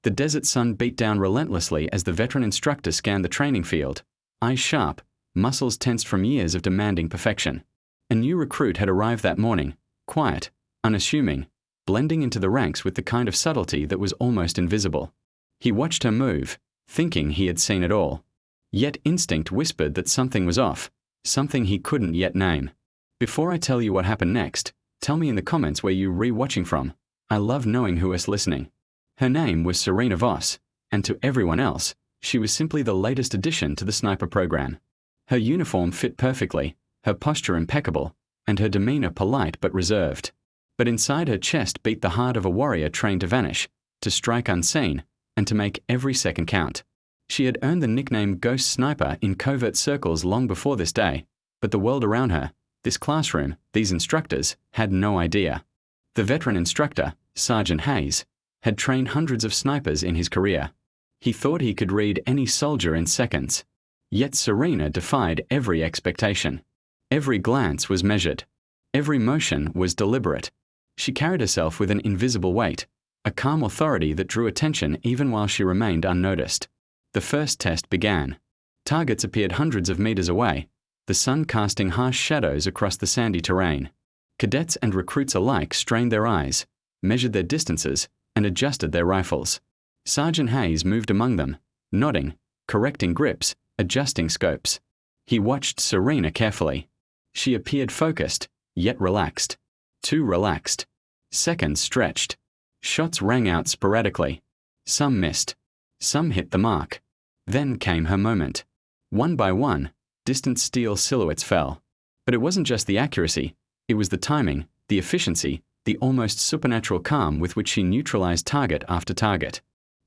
The desert sun beat down relentlessly as the veteran instructor scanned the training field, eyes sharp, muscles tensed from years of demanding perfection. A new recruit had arrived that morning, quiet, unassuming, blending into the ranks with the kind of subtlety that was almost invisible. He watched her move, thinking he had seen it all. Yet instinct whispered that something was off, something he couldn't yet name. Before I tell you what happened next, tell me in the comments where you're re-watching from. I love knowing who is listening. Her name was Serena Voss, and to everyone else, she was simply the latest addition to the sniper program. Her uniform fit perfectly, her posture impeccable, and her demeanor polite but reserved. But inside her chest beat the heart of a warrior trained to vanish, to strike unseen, and to make every second count. She had earned the nickname Ghost Sniper in covert circles long before this day, but the world around her, this classroom, these instructors, had no idea. The veteran instructor, Sergeant Hayes, had trained hundreds of snipers in his career. He thought he could read any soldier in seconds. Yet Serena defied every expectation. Every glance was measured. Every motion was deliberate. She carried herself with an invisible weight, a calm authority that drew attention even while she remained unnoticed. The first test began. Targets appeared hundreds of meters away, the sun casting harsh shadows across the sandy terrain. Cadets and recruits alike strained their eyes, measured their distances, and adjusted their rifles. Sergeant Hayes moved among them, nodding, correcting grips, adjusting scopes. He watched Serena carefully. She appeared focused, yet relaxed. Too relaxed. Seconds stretched. Shots rang out sporadically. Some missed. Some hit the mark. Then came her moment. One by one, distant steel silhouettes fell. But it wasn't just the accuracy, it was the timing, the efficiency, the almost supernatural calm with which she neutralized target after target.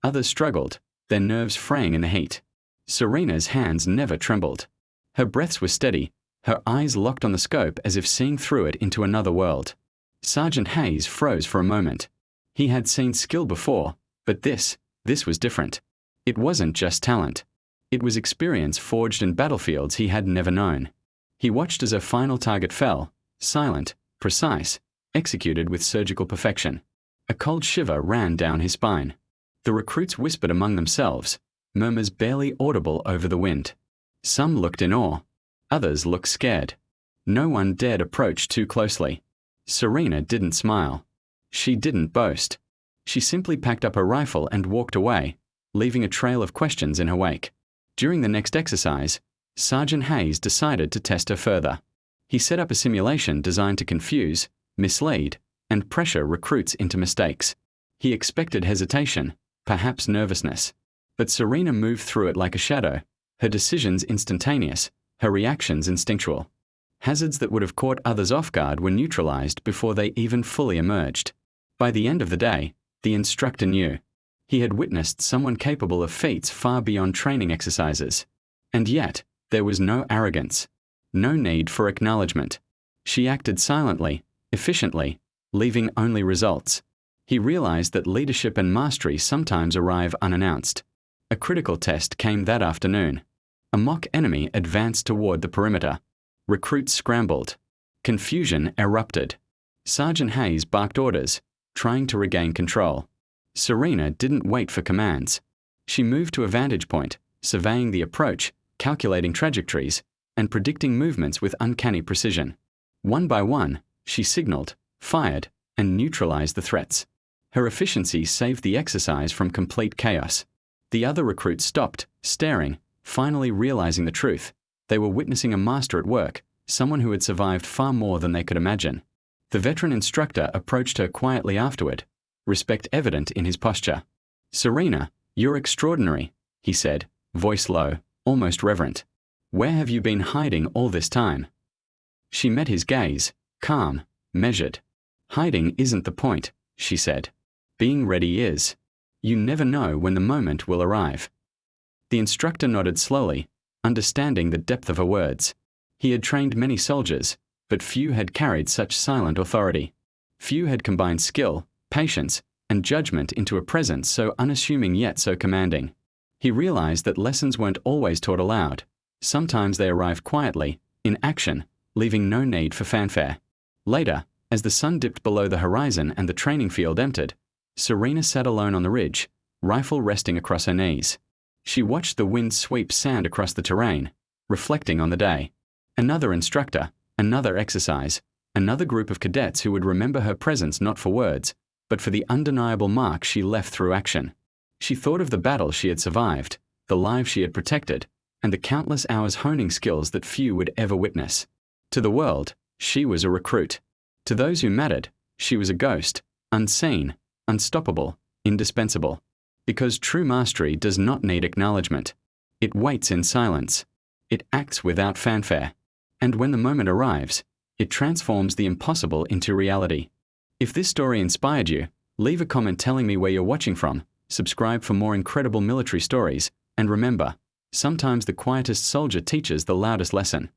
Others struggled, their nerves fraying in the heat. Serena's hands never trembled. Her breaths were steady, her eyes locked on the scope as if seeing through it into another world. Sergeant Hayes froze for a moment. He had seen skill before, but this was different. It wasn't just talent. It was experience forged in battlefields he had never known. He watched as her final target fell, silent, precise, executed with surgical perfection. A cold shiver ran down his spine. The recruits whispered among themselves, murmurs barely audible over the wind. Some looked in awe. Others looked scared. No one dared approach too closely. Serena didn't smile. She didn't boast. She simply packed up her rifle and walked away, leaving a trail of questions in her wake. During the next exercise, Sergeant Hayes decided to test her further. He set up a simulation designed to confuse, mislead, and pressure recruits into mistakes. He expected hesitation, perhaps nervousness. But Serena moved through it like a shadow, her decisions instantaneous, her reactions instinctual. Hazards that would have caught others off guard were neutralized before they even fully emerged. By the end of the day, the instructor knew. He had witnessed someone capable of feats far beyond training exercises. And yet, there was no arrogance. No need for acknowledgement. She acted silently, efficiently, leaving only results. He realized that leadership and mastery sometimes arrive unannounced. A critical test came that afternoon. A mock enemy advanced toward the perimeter. Recruits scrambled. Confusion erupted. Sergeant Hayes barked orders, trying to regain control. Serena didn't wait for commands. She moved to a vantage point, surveying the approach, calculating trajectories, and predicting movements with uncanny precision. One by one, she signaled, fired, and neutralized the threats. Her efficiency saved the exercise from complete chaos. The other recruits stopped, staring, finally realizing the truth. They were witnessing a master at work, someone who had survived far more than they could imagine. The veteran instructor approached her quietly afterward, respect evident in his posture. "Serena, you're extraordinary," he said, voice low, almost reverent. "Where have you been hiding all this time?" She met his gaze, calm, measured. "Hiding isn't the point," she said. "Being ready is. You never know when the moment will arrive." The instructor nodded slowly, understanding the depth of her words. He had trained many soldiers, but few had carried such silent authority. Few had combined skill, patience, and judgment into a presence so unassuming yet so commanding. He realized that lessons weren't always taught aloud. Sometimes they arrived quietly, in action, leaving no need for fanfare. Later, as the sun dipped below the horizon and the training field emptied, Serena sat alone on the ridge, rifle resting across her knees. She watched the wind sweep sand across the terrain, reflecting on the day. Another instructor, another exercise, another group of cadets who would remember her presence not for words, but for the undeniable mark she left through action. She thought of the battle she had survived, the lives she had protected, and the countless hours honing skills that few would ever witness. To the world, she was a recruit. To those who mattered, she was a ghost, unseen, unstoppable, indispensable. Because true mastery does not need acknowledgement. It waits in silence. It acts without fanfare. And when the moment arrives, it transforms the impossible into reality. If this story inspired you, leave a comment telling me where you're watching from, subscribe for more incredible military stories, and remember, sometimes the quietest soldier teaches the loudest lesson.